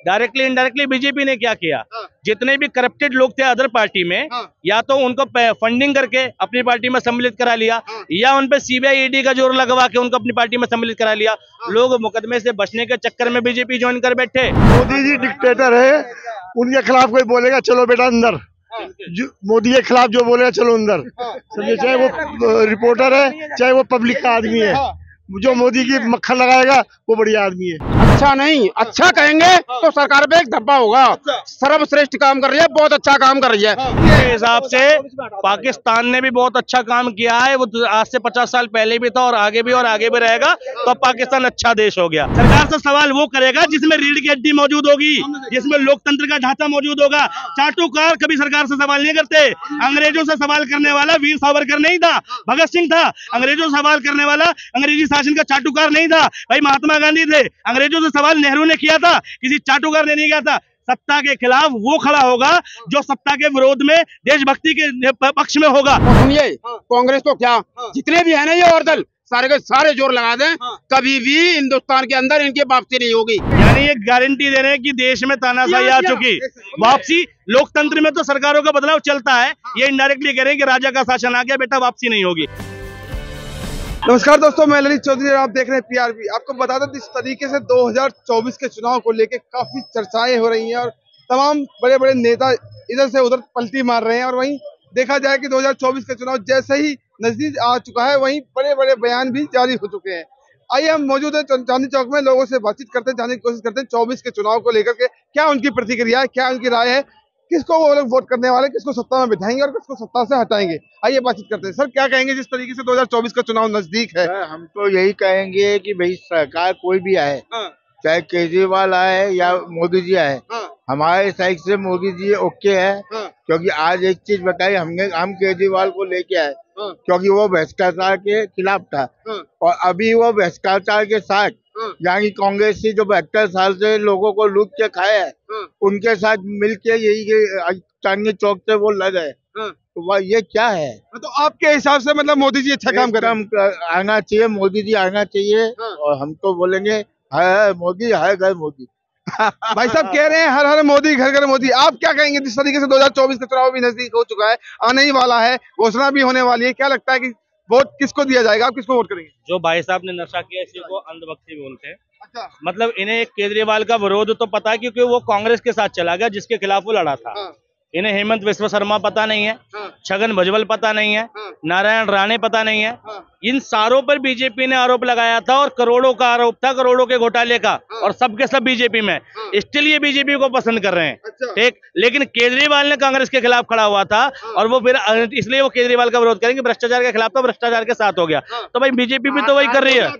Directly indirectly BJP ने क्या किया, जितने भी करप्टेड लोग थे अदर पार्टी में, या तो उनको फंडिंग करके अपनी पार्टी में सम्मिलित करा लिया, या उन पे सीबीआई ईडी का जोर लगवा के उनको अपनी पार्टी में सम्मिलित करा लिया। लोग मुकदमे से बचने के चक्कर में बीजेपी ज्वाइन कर बैठे। मोदी जी डिक्टेटर है, उनके खिलाफ कोई बोलेगा चलो बेटा अंदर, मोदी के खिलाफ जो बोलेगा चलो अंदर, समझे, चाहे वो रिपोर्टर है चाहे वो पब्लिक का आदमी है, जो मोदी की मक्खन लगाएगा वो बढ़िया आदमी है। अच्छा नहीं, अच्छा कहेंगे तो सरकार पे एक धब्बा होगा। सर्वश्रेष्ठ काम कर रही है, बहुत अच्छा काम कर रही है। के हिसाब से पाकिस्तान ने भी बहुत अच्छा काम किया है, वो आज से 50 साल पहले भी था और आगे भी रहेगा। तो पाकिस्तान अच्छा देश हो गया। सरकार से सवाल वो करेगा जिसमें रीढ़ की हड्डी मौजूद होगी, जिसमें लोकतंत्र का ढांचा मौजूद होगा। चाटुकार कभी सरकार से सवाल नहीं करते। अंग्रेजों से सवाल करने वाला वीर सावरकर नहीं था, भगत सिंह था। अंग्रेजों से सवाल करने वाला अंग्रेजी शासन का चाटुकार नहीं था, भाई महात्मा गांधी थे। अंग्रेजों से सवाल नेहरू ने किया था, किसी चाटुकार ने नहीं किया था। सत्ता के खिलाफ वो खड़ा होगा जो सत्ता के विरोध में देशभक्ति के पक्ष में होगा। सुनिए, कांग्रेस तो क्या, जितने भी है ना ये और दल, सारे के सारे जोर लगा दें, कभी भी हिंदुस्तान के अंदर इनकी वापसी नहीं होगी। यानी ये गारंटी दे रहे हैं कि देश में तानाशाही आ चुकी, वापसी। लोकतंत्र में तो सरकारों का बदलाव चलता है, ये इनडायरेक्टली कह रहे हैं कि राजा का शासन आ गया, बेटा वापसी नहीं होगी। नमस्कार दोस्तों, मैं ललित चौधरी और आप देख रहे हैं पीआरबी। आपको बता दें, इस तरीके से 2024 के चुनाव को लेकर काफी चर्चाएं हो रही हैं और तमाम बड़े बड़े नेता इधर से उधर पलटी मार रहे हैं। और वहीं देखा जाए कि 2024 का चुनाव जैसे ही नजदीक आ चुका है, वहीं बड़े बड़े बयान भी जारी हो चुके हैं। आइए हम मौजूद है चांदनी चौक में, लोगों से बातचीत करते हैं, जानने की कोशिश करते हैं 24 के चुनाव को लेकर के क्या उनकी प्रतिक्रिया है, क्या उनकी राय है, किसको वो लोग वोट करने वाले, किसको सत्ता में बिठाएंगे और किसको सत्ता से हटाएंगे। आइए बातचीत करते हैं। सर, क्या कहेंगे जिस तरीके से 2024 का चुनाव नजदीक है? हम तो यही कहेंगे कि भाई सरकार कोई भी आए, चाहे केजरीवाल आए या मोदी जी आए, हमारे साइड से मोदी जी ओके है। क्योंकि आज एक चीज बताई, हम केजरीवाल को लेके आए क्योंकि वो भ्रष्टाचार के खिलाफ था, और अभी वो भ्रष्टाचार के साथ, यानी कांग्रेस की जो 72 साल से लोगों को लूट के खाए है, उनके साथ मिलके यही चांदनी चौक से वो लगे। तो ये क्या है? तो आपके हिसाब से मतलब मोदी जी अच्छा काम कर आना चाहिए, मोदी जी आना चाहिए। और हम तो बोलेंगे है मोदी, है घर मोदी। भाई साहब कह रहे हैं हर हर मोदी, घर घर मोदी। आप क्या कहेंगे जिस तरीके से 2024 का चुनाव भी नजदीक हो चुका है, आने ही वाला है, घोषणा भी होने वाली है, क्या लगता है कि वोट किसको दिया जाएगा, आप किसको वोट करेंगे? जो भाई साहब ने नशा किया इसी को अंधभक्ति बोलते हैं। अच्छा, मतलब इन्हें केजरीवाल का विरोध तो पता है क्योंकि वो कांग्रेस के साथ चला गया जिसके खिलाफ वो लड़ा था। इन्हें हेमंत विश्व शर्मा पता नहीं है, छगन भुजबल पता नहीं है, नारायण राणे पता नहीं है। इन सारों पर बीजेपी ने आरोप लगाया था और करोड़ों का आरोप था, करोड़ों के घोटाले का, और सबके सब बीजेपी में। स्टिल ये बीजेपी को पसंद कर रहे हैं, ठीक। लेकिन केजरीवाल ने कांग्रेस के खिलाफ खड़ा हुआ था और वो फिर इसलिए वो केजरीवाल का विरोध करेंगे। भ्रष्टाचार के खिलाफ था, भ्रष्टाचार के साथ हो गया। तो भाई बीजेपी भी तो वही कर रही है,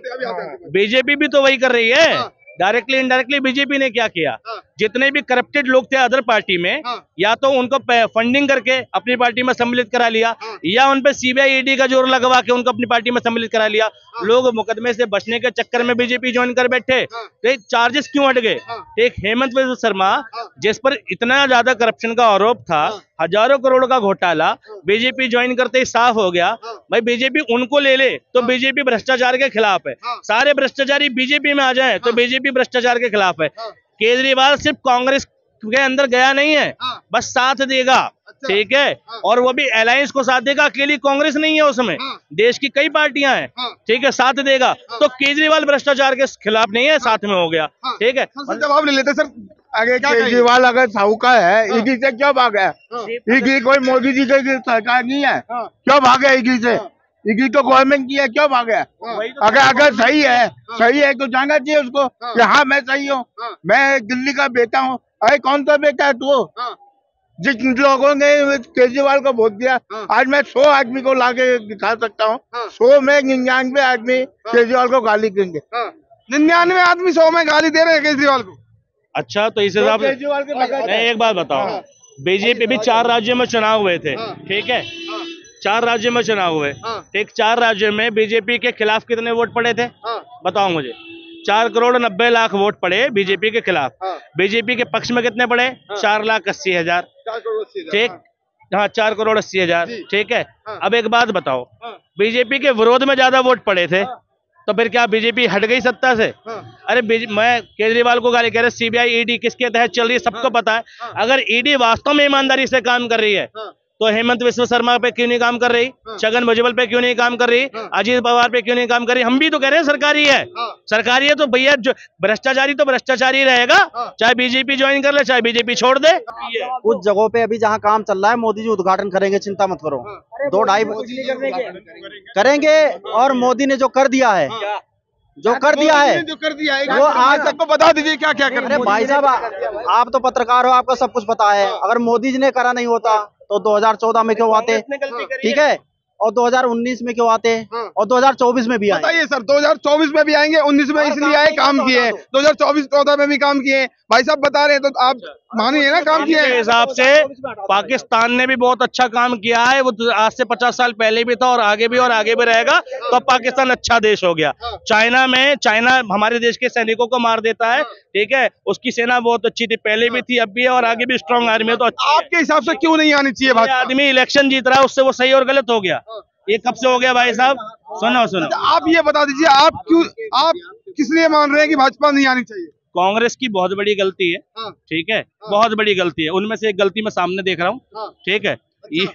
बीजेपी भी तो वही कर रही है। डायरेक्टली इनडायरेक्टली बीजेपी ने क्या किया, जितने भी करप्टेड लोग थे अदर पार्टी में, या तो उनको फंडिंग करके अपनी पार्टी में सम्मिलित करा लिया, या उन पे सीबीआई ईडी का जोर लगवा के उनको अपनी पार्टी में सम्मिलित करा लिया। लोग मुकदमे से बचने के चक्कर में बीजेपी ज्वाइन कर बैठे। तो चार्जेस क्यों हट गए? एक हेमंत विश्व शर्मा जिस पर इतना ज्यादा करप्शन का आरोप था, हजारों करोड़ का घोटाला, बीजेपी ज्वाइन करते ही साफ हो गया। भाई बीजेपी उनको ले ले तो बीजेपी भ्रष्टाचार के खिलाफ है, सारे भ्रष्टाचारी बीजेपी में आ जाए तो बीजेपी भ्रष्टाचार के खिलाफ है। केजरीवाल सिर्फ कांग्रेस के अंदर गया नहीं है, बस साथ देगा, ठीक है, और वो भी अलायंस को साथ देगा, अकेली कांग्रेस नहीं है उसमें, देश की कई पार्टियां हैं, ठीक है, साथ देगा। तो केजरीवाल भ्रष्टाचार के खिलाफ नहीं है, साथ में हो गया, ठीक है। जवाब ले लेते सर, आगे क्या केजरीवाल अगर साहूकार है, ईडी से क्यों भागा? ईडी कोई मोदी जी की सरकार नहीं है, क्यों भागे ईडी से? ईडी तो गवर्नमेंट की है, क्यों भागे? अगर सही है तो जाना चाहिए उसको कि हाँ मैं सही हूँ, मैं दिल्ली का बेटा हूँ। अरे कौन सा बेटा है तू? जिन लोगों ने केजरीवाल को वोट दिया, आज मैं 100 आदमी को लाके दिखा सकता हूँ, 100 में 99 आदमी केजरीवाल को गाली देंगे। 99 आदमी 100 में गाली दे रहे हैं केजरीवाल को। अच्छा, तो इस हिसाब से मैं एक बात बताओ, बीजेपी भी 4 राज्यों में चुनाव हुए थे, ठीक है, 4 राज्यों में चुनाव हुए, ठीक। 4 राज्यों में बीजेपी के खिलाफ कितने वोट पड़े थे बताओ मुझे? 4 करोड़ 90 लाख वोट पड़े बीजेपी के खिलाफ। बीजेपी के पक्ष में कितने पड़े? 4,80,000, ठीक। हाँ, 4,80,000, ठीक है। अब एक बात बताओ, बीजेपी के विरोध में ज्यादा वोट पड़े थे, तो फिर क्या बीजेपी हट गई सत्ता से? अरे मैं केजरीवाल को गाली कह रहे, सीबीआई ईडी किसके तहत चल रही है सबको पता है। अगर ईडी वास्तव में ईमानदारी से काम कर रही है तो हेमंत विश्व शर्मा पे क्यों नहीं काम कर रही, छगन भुजबल पे क्यों नहीं काम कर रही, अजीत पवार पे क्यों नहीं काम कर रही? हम भी तो कह रहे हैं सरकारी है, सरकारी है तो भैया जो भ्रष्टाचारी तो भ्रष्टाचारी रहेगा, चाहे बीजेपी ज्वाइन कर ले चाहे बीजेपी छोड़ दे। कुछ जगहों पे अभी जहाँ काम चल रहा है मोदी जी उद्घाटन करेंगे, चिंता मत करो। 2-2.5 करेंगे। और मोदी ने जो कर दिया है, जो कर दिया है वो आज तक आपको बता दीजिए क्या क्या कर। अरे भाई साहब, आप तो पत्रकार हो, आपको सब कुछ पता है। अगर मोदी जी ने करा नहीं होता तो 2014 में क्यों आते, ठीक है, और 2019 में क्यों आते, और 2024 में भी आए। बताइए सर, 2024 में भी आएंगे, 19 में इसलिए आए काम किए, 2024-14 में भी काम किए। भाई साहब बता रहे हैं तो आप मानिए ना, काम किए। हिसाब से पाकिस्तान ने भी बहुत अच्छा काम किया है, वो आज से 50 साल पहले भी था और आगे भी रहेगा। तो पाकिस्तान अच्छा देश हो गया। चाइना हमारे देश के सैनिकों को मार देता है, ठीक है, उसकी सेना बहुत अच्छी थी, पहले भी थी, अब भी है और आगे भी स्ट्रॉन्ग आर्मी है। तो आपके हिसाब से क्यों नहीं आनी चाहिए भाजपा? आदमी इलेक्शन जीत रहा है, उससे वो सही और गलत हो गया। ये कब से हो गया भाई साहब? सुनो आप ये बता दीजिए, आप किस लिए मान रहे हैं कि भाजपा नहीं आनी चाहिए? कांग्रेस की बहुत बड़ी गलती है, ठीक है, बहुत बड़ी गलती है। उनमें से एक गलती मैं सामने देख रहा हूँ, ठीक है, ये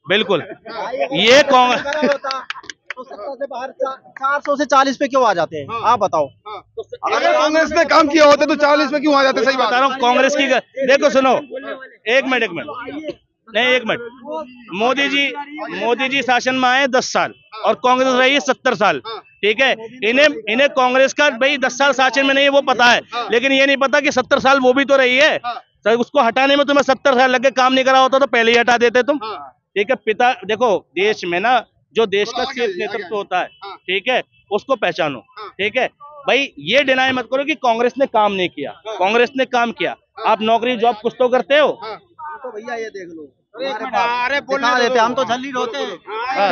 बिल्कुल ये कांग्रेस तो 70 से बाहर 400 से 40 पे क्यों आ जाते हैं, आप बताओ। अगर कांग्रेस ने काम किया होता तो 40 पे क्यों आ जाते? सही बता रहा हूँ, कांग्रेस की देखो, सुनो, एक मिनट नहीं, एक मिनट। मोदी जी शासन में आए 10 साल और कांग्रेस रही है 70 साल, ठीक है। इन्हें कांग्रेस का भाई 10 साल शासन में नहीं है वो पता है, लेकिन ये नहीं पता कि 70 साल वो भी तो रही है। तो उसको हटाने में तुम्हें 70 साल लगे, काम नहीं करा होता तो पहले ही हटा देते तुम, ठीक है। देखो देश में ना जो देश का सिर्फ नेतृत्व होता है, ठीक है, उसको पहचानो, ठीक है भाई। ये डिनाई मत करो कि कांग्रेस ने काम नहीं किया, कांग्रेस ने काम किया। आप नौकरी जॉब कुछ तो करते हो, तो भैया ये देख लो, अरे बोलना देते, हम तो झल्ली होते हैं।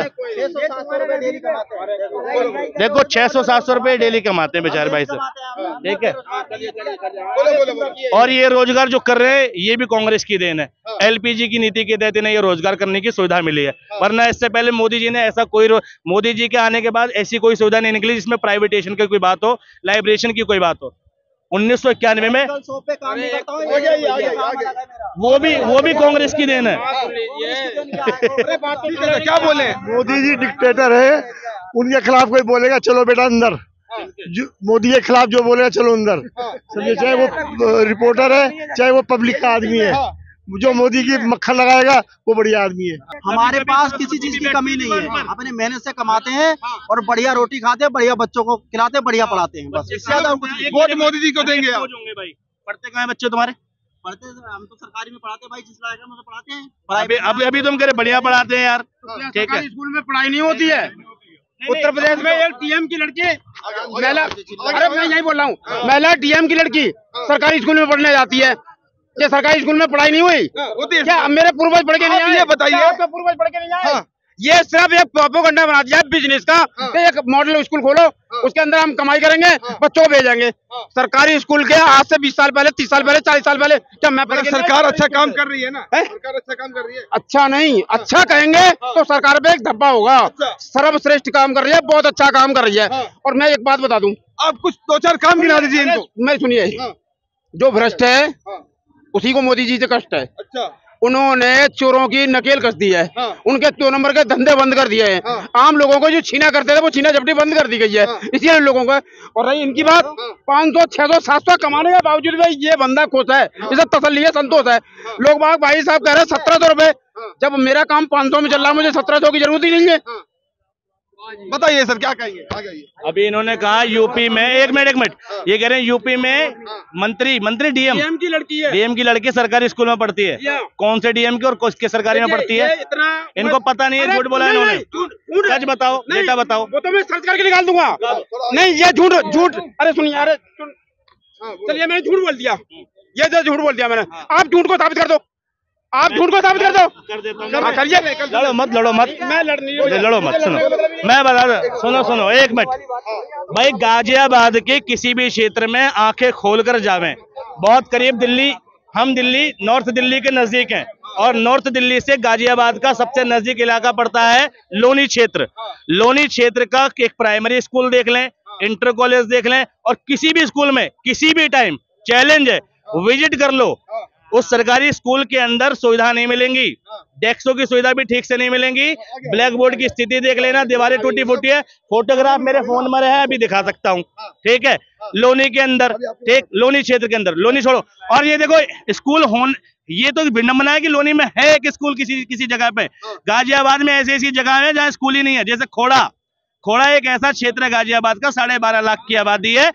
600-700 रुपए डेली कमाते हैं। देखो 600-700 रुपए डेली कमाते हैं बेचारे भाई साहब, ठीक है। और ये रोजगार जो कर रहे हैं ये भी कांग्रेस की देन है। एलपीजी की नीति के तहत इन्हें ये रोजगार करने की सुविधा मिली है, वरना इससे पहले मोदी जी ने मोदी जी के आने के बाद ऐसी कोई सुविधा नहीं निकली जिसमें प्राइवेटेशन की कोई बात हो, लाइब्रेशन की कोई बात हो। 1991 में वो भी कांग्रेस की देन है। क्या बोले? मोदी जी डिक्टेटर है, उनके खिलाफ कोई बोलेगा चलो बेटा अंदर, मोदी के खिलाफ जो बोलेगा चलो अंदर, समझे। चाहे वो रिपोर्टर है चाहे वो पब्लिक का आदमी है, जो मोदी की मक्खन लगाएगा वो बढ़िया आदमी है। हमारे पास किसी चीज की कमी नहीं है, अपने मेहनत से कमाते हैं और बढ़िया रोटी खाते हैं, बढ़िया बच्चों को खिलाते हैं, बढ़िया पढ़ाते हैं, बस इससे ज्यादा कुछ नहीं। वोट मोदी जी को देंगे आप? भाई पढ़ते कहाँ हैं बच्चे तुम्हारे? पढ़ते हम तो सरकारी में पढ़ाते हैं भाई, जिस लायक हम पढ़ाते हैं। अभी तुम कह रहे बढ़िया पढ़ाते हैं यार, ठीक है। स्कूल में पढ़ाई नहीं होती है। उत्तर प्रदेश में एक टीएम की लड़की महिला, अरे मैं यही बोल रहा हूँ, महिला टीएम की लड़की सरकारी स्कूल में पढ़ने जाती है। ये सरकारी स्कूल में पढ़ाई नहीं हुई क्या? मेरे पूर्वज पढ़ के नहीं आए? ये बताइए, आपके पूर्वज पढ़ के नहीं आए? ये सिर्फ एक प्रोपेगेंडा बना दिया बिजनेस का, एक मॉडल स्कूल खोलो, उसके अंदर हम कमाई करेंगे, बच्चों को भेजेंगे। सरकारी स्कूल के आज से 20 साल पहले, 30 साल पहले, 40 साल पहले क्या मैं सरकार अच्छा काम कर रही है ना? सरकार अच्छा काम कर रही है। अच्छा नहीं, अच्छा कहेंगे तो सरकार पे एक धब्बा होगा। सर्वश्रेष्ठ काम कर रही है, बहुत अच्छा काम कर रही है। और मैं एक बात बता दूं, आप कुछ 2-4 काम गिना दीजिए इनको। मैं सुनिए, जो भ्रष्ट है उसी को मोदी जी से कष्ट है। अच्छा, उन्होंने चोरों की नकेल कस दी है, उनके 2 नंबर के धंधे बंद कर दिए हैं। आम लोगों को जो छीना करते थे वो छीना झपटी बंद कर दी गई है, इसलिए लोगों को। और रही इनकी बात, 500, 600, 700 कमाने के बावजूद भाई ये बंदा खुश है, इसे तसल्ली है, संतोष है। लोग बाग भाई साहब कह रहे हैं 1700 रुपए, जब मेरा काम 500 में चल रहा है, मुझे 1700 की जरूरत ही नहीं है। बताइए सर क्या कहेंगे? अभी इन्होंने कहा यूपी में, एक मिनट, ये कह रहे हैं यूपी में मंत्री डीएम की लड़की है, डीएम की लड़की सरकारी स्कूल में पढ़ती है। कौन से डीएम की और किसके सरकारी में पढ़ती है? इनको पता नहीं है, झूठ बोला इन्होंने। सच बताओ, डेटा बताओ। वो तो मैं सर्च करके निकाल दूंगा। नहीं ये झूठ, अरे सुनिए, अरे चलिए मैंने झूठ बोल दिया, ये जो झूठ बोल दिया मैंने, आप झूठ को साबित कर दो, आप झूठ को साबित कर दो। करिए, लड़ो मत, मैं लड़ो मत। सुनो, मैं बता दो, सुनो 1 मिनट भाई। गाजियाबाद के किसी भी क्षेत्र में आंखें खोलकर जावें, बहुत करीब दिल्ली नॉर्थ दिल्ली के नजदीक हैं, और नॉर्थ दिल्ली से गाजियाबाद का सबसे नजदीक इलाका पड़ता है लोनी क्षेत्र। लोनी क्षेत्र का एक प्राइमरी स्कूल देख लें, इंटर कॉलेज देख लें, और किसी भी स्कूल में किसी भी टाइम चैलेंज है, विजिट कर लो। उस सरकारी स्कूल के अंदर सुविधा नहीं मिलेंगी, डेस्कों की सुविधा भी ठीक से नहीं मिलेंगी, ब्लैक बोर्ड की स्थिति देख लेना, दीवारें टूटी फूटी है, फोटोग्राफ मेरे फोन में है, अभी दिखा सकता हूँ। ठीक है, लोनी के अंदर, ठीक, लोनी क्षेत्र के अंदर, लोनी छोड़ो, और ये देखो स्कूल ये तो विडंबना है कि लोनी में है एक स्कूल किसी जगह पे। गाजियाबाद में ऐसी जगह है जहाँ स्कूल ही नहीं है, जैसे खोड़ा एक ऐसा क्षेत्र है गाजियाबाद का, 12.5 लाख की आबादी है,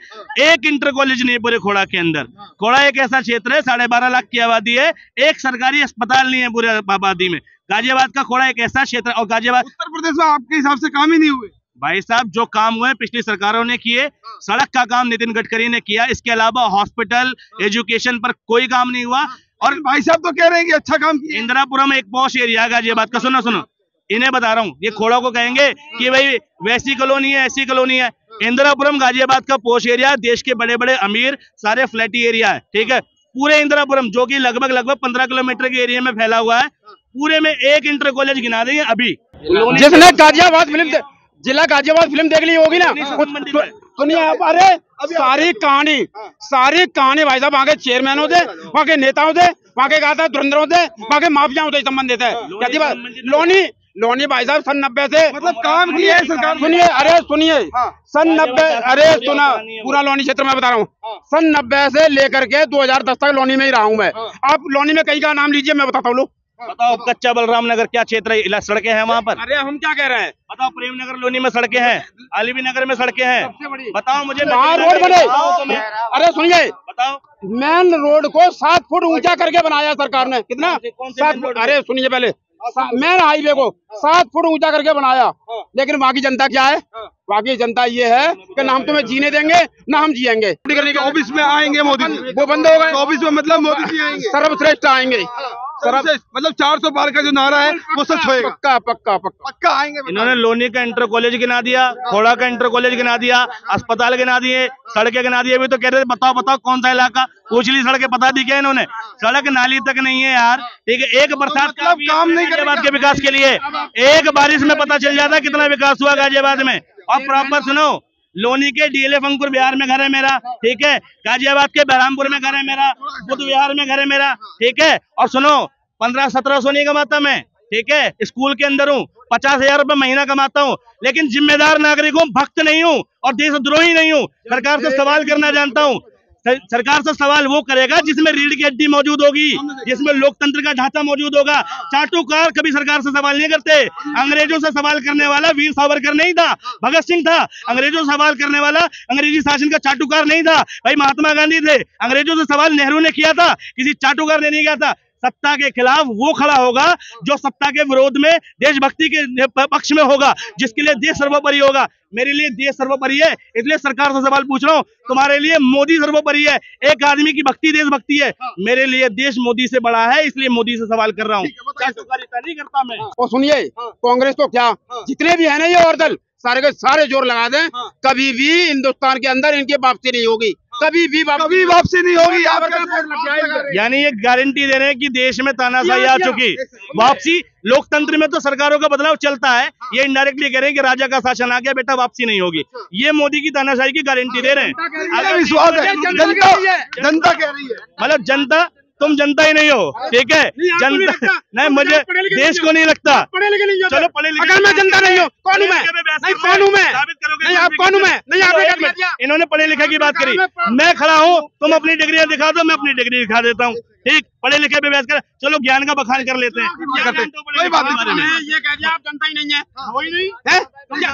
एक इंटर कॉलेज नहीं है पूरे खोड़ा के अंदर। खोड़ा एक ऐसा क्षेत्र है, 12.5 लाख की आबादी है, एक सरकारी अस्पताल नहीं है पूरे आबादी में। गाजियाबाद का खोड़ा एक ऐसा क्षेत्र, और गाजियाबाद उत्तर प्रदेश में आपके हिसाब से काम ही नहीं हुए? भाई साहब, जो काम हुए पिछली सरकारों ने किए, सड़क का काम नितिन गडकरी ने किया, इसके अलावा हॉस्पिटल, एजुकेशन पर कोई काम नहीं हुआ। और भाई साहब तो कह रहे हैं कि अच्छा काम किया। इंदिरापुरम एक पॉश एरिया है गाजियाबाद का, सुनो, इन्हें बता रहा हूँ, ये खोड़ा को कहेंगे कि भाई वैसी कॉलोनी है, ऐसी कॉलोनी है। इंदिरापुरम गाजियाबाद का पॉश एरिया, देश के बड़े बड़े अमीर सारे फ्लैटी एरिया है। ठीक है, पूरे इंदिरापुरम जो कि लगभग 15 किलोमीटर के एरिया में फैला हुआ है, पूरे में एक इंटर कॉलेज गिना देंगे। अभी जिसने गाजियाबाद फिल्म, जिला गाजियाबाद फिल्म देख ली होगी ना, सुनिए, अरे सारी कहानी भाई साहब वहाँ के चेयरमैन होते, वहाँ के नेता होते, वहाँ के धुरंधर होते, वहाँ के माफिया होते, संबंधित है। लोनी भाई साहब सन 90 से मतलब काम किया है सरकार। सुनिए सन 90, सुना पूरा लोनी क्षेत्र में बता रहा हूँ, सन 90 से लेकर के 2010 तक लोनी में ही रहा हूँ मैं। आप लोनी में कहीं का नाम लीजिए, मैं बताता हूँ। लो बताओ, कच्चा बलराम नगर क्या क्षेत्र है, सड़कें हैं वहाँ पर? अरे हम क्या कह रहे हैं, बताओ, प्रेम नगर लोनी में सड़कें हैं, आलिवी नगर में सड़कें हैं, बताओ मुझे। वहाँ रोड बने, अरे सुनिए, बताओ, मेन रोड को 7 फुट ऊंचा करके बनाया सरकार ने। कितना? 7 फुट। अरे सुनिए, पहले मेन हाईवे को 7 फुट ऊंचा करके बनाया, लेकिन वहाँ की जनता क्या है? वहाँ की जनता ये है कि ना हम तुम्हें जीने देंगे, ना हम जिएंगे। 24 में आएंगे मोदी, वो बंद हो गए। 24 में मतलब मोदी जी आएंगे, सर्वश्रेष्ठ आएंगे। मतलब 400 पार का जो नारा है वो सच होएगा। पक्का आएंगे। इन्होंने लोनी का इंटर कॉलेज गिना दिया, खोड़ा का इंटर कॉलेज गिना दिया, अस्पताल गिना दिए, सड़कें गिना दिए। अभी तो कह रहे बताओ कौन सा इलाका, पूछली सड़कें बता दी क्या इन्होंने? सड़क नाली तक नहीं है यार। ठीक है, एक बरसात का काम नहीं गाजियाबाद के विकास के लिए, एक बारिश में पता चल जाता कितना विकास हुआ गाजियाबाद में। और प्रॉपर सुनो, लोनी के डीएलएफ अंकुर बिहार में घर है मेरा, ठीक है, गाजियाबाद के बहरामपुर में घर है मेरा, बुद्ध विहार में घर है मेरा, ठीक है। और सुनो, 1500-1700 नहीं कमाता मैं, ठीक है, स्कूल के अंदर हूँ, 50,000 रुपए महीना कमाता हूँ, लेकिन जिम्मेदार नागरिक हूँ, भक्त नहीं हूँ और देशद्रोही नहीं हूँ। सरकार से सवाल करना जानता हूँ। सरकार से सवाल वो करेगा जिसमें रीढ़ की हड्डी मौजूद होगी, जिसमें लोकतंत्र का ढांचा मौजूद होगा। चाटुकार कभी सरकार से सवाल नहीं करते। अंग्रेजों से सवाल करने वाला वीर सावरकर नहीं था, भगत सिंह था। अंग्रेजों से सवाल करने वाला अंग्रेजी शासन का चाटुकार नहीं था, भाई महात्मा गांधी थे। अंग्रेजों से सवाल नेहरू ने किया था, किसी चाटुकार ने नहीं किया था। सत्ता के खिलाफ वो खड़ा होगा जो सत्ता के विरोध में देशभक्ति के पक्ष में होगा, जिसके लिए देश सर्वोपरि होगा। मेरे लिए देश सर्वोपरि है, इसलिए सरकार से सवाल पूछ रहा हूँ। तुम्हारे लिए मोदी सर्वोपरि है, एक आदमी की भक्ति देशभक्ति है। मेरे लिए देश मोदी से बड़ा है, इसलिए मोदी से सवाल कर रहा हूँ। नहीं करता मैं। और सुनिए, कांग्रेस तो क्या, जितने भी है ना ये और दल, सारे के सारे जोर लगा दें, कभी भी हिंदुस्तान के अंदर इनकी वापसी नहीं होगी, कभी वापसी नहीं होगी। यानी ये गारंटी दे रहे हैं कि देश में तानाशाही आ चुकी, वापसी। लोकतंत्र में तो सरकारों का बदलाव चलता है, ये इनडायरेक्टली कह रहे हैं कि राजा का शासन आ गया, बेटा वापसी नहीं होगी। ये मोदी की तानाशाही की गारंटी दे रहे हैं। विश्वास है, जनता कह रही है, मतलब जनता, तुम जनता ही नहीं हो, ठीक है। जनता नहीं, मुझे देश को नहीं लगता। चलो पढ़े लिखे, अगर मैं जनता नहीं हूँ, कौन हूँ मैं? नहीं, कौन हूँ मैं? नहीं, आप कौन हूँ मैं? नहीं, आपने इन्होंने पढ़े लिखे की बात करी, मैं खड़ा हूँ, तुम अपनी डिग्रियां दिखा दो, मैं अपनी डिग्री दिखा देता हूँ। ठीक, पढ़े लिखे पे बहस कर, चलो ज्ञान का बखान कर लेते हैं। कोई बात नहीं, ये कह दिया आप जनता ही नहीं है, वही नहीं है,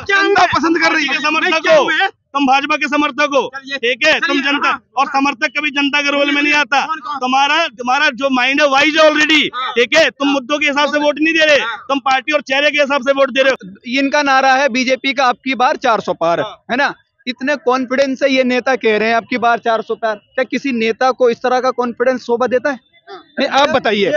जनता पसंद कर रही है। समर्थक हो तुम, भाजपा के समर्थक हो, ठीक है, तुम जनता। और समर्थक कभी जनता के रोल में नहीं आता। तुम्हारा जो माइंड है वाइज है ऑलरेडी, ठीक है। तुम मुद्दों के हिसाब से वोट नहीं दे रहे, तुम पार्टी और चेहरे के हिसाब से वोट दे रहे हो। इनका नारा है बीजेपी का आपकी बार 400 पार, है ना। इतने कॉन्फिडेंस से ये नेता कह रहे हैं आपकी बार 400 पार। क्या किसी नेता को इस तरह का कॉन्फिडेंस शोभा देता है? नहीं, आप बताइए।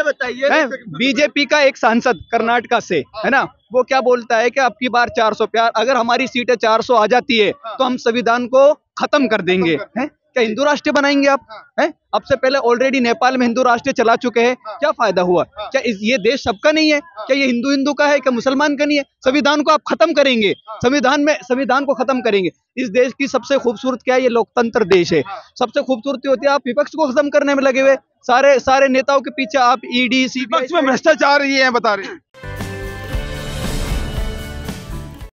बीजेपी का एक सांसद कर्नाटका से, है ना, वो क्या बोलता है कि आपकी बार 400 पार, अगर हमारी सीटें 400 आ जाती है तो हम संविधान को खत्म कर देंगे। है क्या हिंदू राष्ट्र बनाएंगे आप? हैं? अब से पहले ऑलरेडी नेपाल में हिंदू राष्ट्र चला चुके हैं, क्या फायदा हुआ? क्या ये देश सबका नहीं है? क्या ये हिंदू का है? क्या मुसलमान का नहीं है? संविधान को आप खत्म करेंगे, संविधान को खत्म करेंगे। इस देश की सबसे खूबसूरत क्या है? ये लोकतंत्र देश है। सबसे खूबसूरती होती है आप विपक्ष को खत्म करने में लगे हुए, सारे नेताओं के पीछे आप ईडी, सीबीआई में भ्रष्टाचार ही है बता रहे हैं।